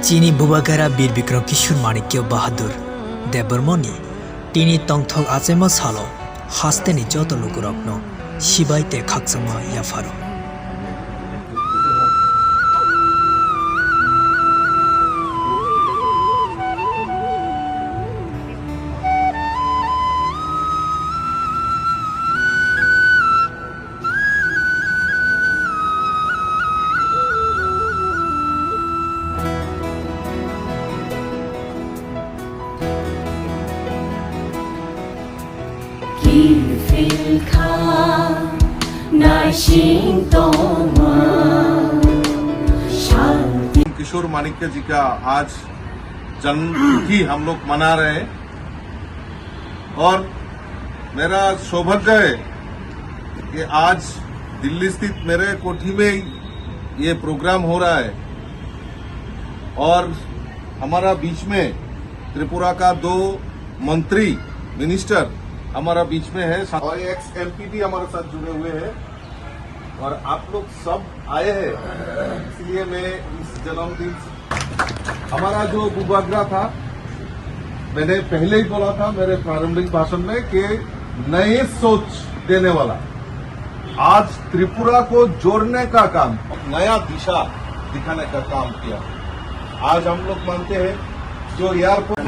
चीनी बुबागारा बीर विक्रम किशोर माणिक्य बाहादुर देबरमणि टिनी तंगथक आचेम सालो हास्तेनि जत लुकुरत्न सिबाइते खाकसमा याफारो किशोर माणिक्य जी का आज जन्मतिथि हम लोग मना रहे हैं और मेरा सौभाग्य है कि आज दिल्ली स्थित मेरे कोठी में ये प्रोग्राम हो रहा है और हमारा बीच में त्रिपुरा का 2 मंत्री मिनिस्टर हमारा बीच में है और एक्स एमपी भी हमारे साथ जुड़े हुए हैं और आप लोग सब आए हैं, इसलिए मैं इस जन्मदिन हमारा जो बुबागरा था, मैंने पहले ही बोला था मेरे प्रारंभिक भाषण में कि नए सोच देने वाला आज त्रिपुरा को जोड़ने का काम, नया दिशा दिखाने का काम किया। आज हम लोग मानते हैं जो एयरपोर्ट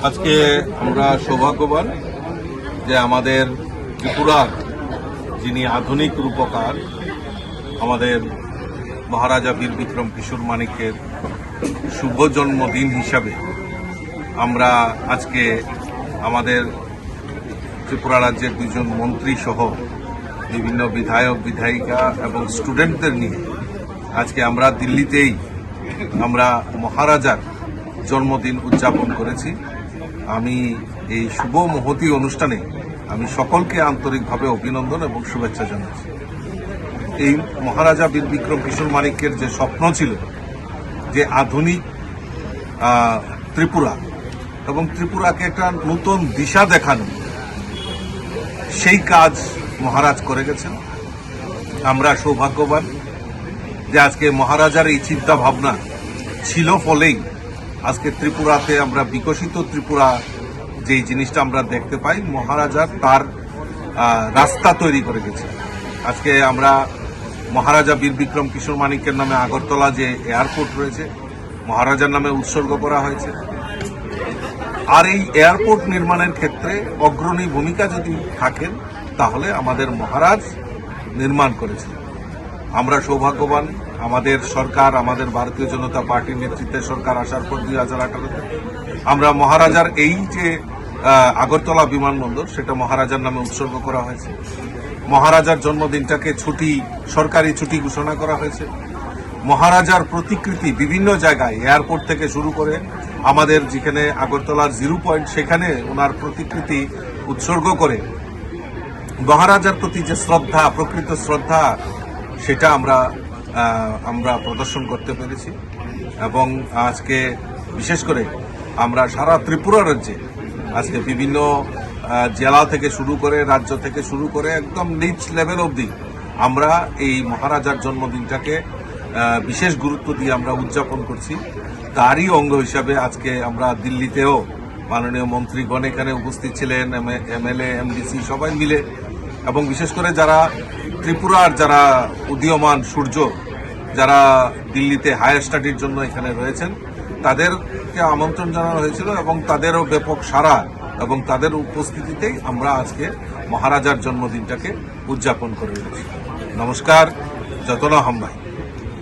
আজকে আমরা সৌভাগ্যবান যে আমাদের ত্রিপুরার যিনি আধুনিক রূপকার আমাদের মহারাজা বীর বিক্রম কিশোর মাণিক্যের শুভ জন্মদিন হিসাবে আমরা আজকে আমাদের ত্রিপুরা রাজ্যের 2 জন মন্ত্রী সহ বিভিন্ন বিধায়ক বিধায়িকা এবং স্টুডেন্টদের নিয়ে আজকে আমরা দিল্লিতেই আমরা মহারাজার জন্মদিন উদযাপন করেছি। আমি এই শুভ মহতী অনুষ্ঠানে আমি সকলকে আন্তরিকভাবে অভিনন্দন এবং শুভেচ্ছা জানাচ্ছি। এই মহারাজা বীর বিক্রম কিশোর মাণিক্যের যে স্বপ্ন ছিল যে আধুনিক ত্রিপুরা এবং ত্রিপুরাকে একটা নতুন দিশা দেখানো, সেই কাজ মহারাজ করে গেছেন। আমরা সৌভাগ্যবান যে আজকে মহারাজার এই চিন্তা ভাবনা ছিল ফলেই আজকে ত্রিপুরাতে আমরা বিকশিত ত্রিপুরা যে জিনিসটা আমরা দেখতে পাই, মহারাজার তার রাস্তা তৈরি করে গেছে। আজকে আমরা মহারাজা বীর বিক্রম কিশোর মাণিক্যের নামে আগরতলা যে এয়ারপোর্ট রয়েছে মহারাজার নামে উৎসর্গ করা হয়েছে। আর এই এয়ারপোর্ট নির্মাণের ক্ষেত্রে অগ্রণী ভূমিকা যদি থাকেন তাহলে আমাদের মহারাজ নির্মাণ করেছে। আমরা সৌভাগ্যবান, আমাদের সরকার, আমাদের ভারতীয় জনতা পার্টির নেতৃত্বে সরকার আসার পর 2018-তে আমরা মহারাজার এই যে আগরতলা বিমানবন্দর সেটা মহারাজার নামে উৎসর্গ করা হয়েছে। মহারাজার জন্মদিনটাকে ছুটি, সরকারি ছুটি ঘোষণা করা হয়েছে। মহারাজার প্রতিকৃতি বিভিন্ন জায়গায় এয়ারপোর্ট থেকে শুরু করে আমাদের যেখানে আগরতলার 0 পয়েন্ট সেখানে ওনার প্রতিকৃতি উৎসর্গ করে মহারাজার প্রতি যে শ্রদ্ধা, প্রকৃত শ্রদ্ধা, সেটা আমরা প্রদর্শন করতে পেরেছি। এবং আজকে বিশেষ করে আমরা সারা ত্রিপুরা রাজ্যে আজকে বিভিন্ন জেলা থেকে শুরু করে রাজ্য থেকে শুরু করে একদম নিচ লেভেল অবধি আমরা এই মহারাজার জন্মদিনটাকে বিশেষ গুরুত্ব দিয়ে আমরা উদযাপন করছি। তারই অঙ্গ হিসাবে আজকে আমরা দিল্লিতেও মাননীয় মন্ত্রীগণ এখানে উপস্থিত ছিলেন, এমএলএ এমডিসি সবাই মিলে, এবং বিশেষ করে যারা ত্রিপুরার যারা উদীয়মান সূর্য যারা দিল্লিতে হায়ার স্টাডির জন্য এখানে রয়েছেন তাদেরকে আমন্ত্রণ জানানো হয়েছিল এবং তাদেরও ব্যাপক সাড়া এবং তাদের উপস্থিতিতেই আমরা আজকে মহারাজার জন্মদিনটাকে উদযাপন করে রয়েছি। নমস্কার, যতনা হাম্বাই।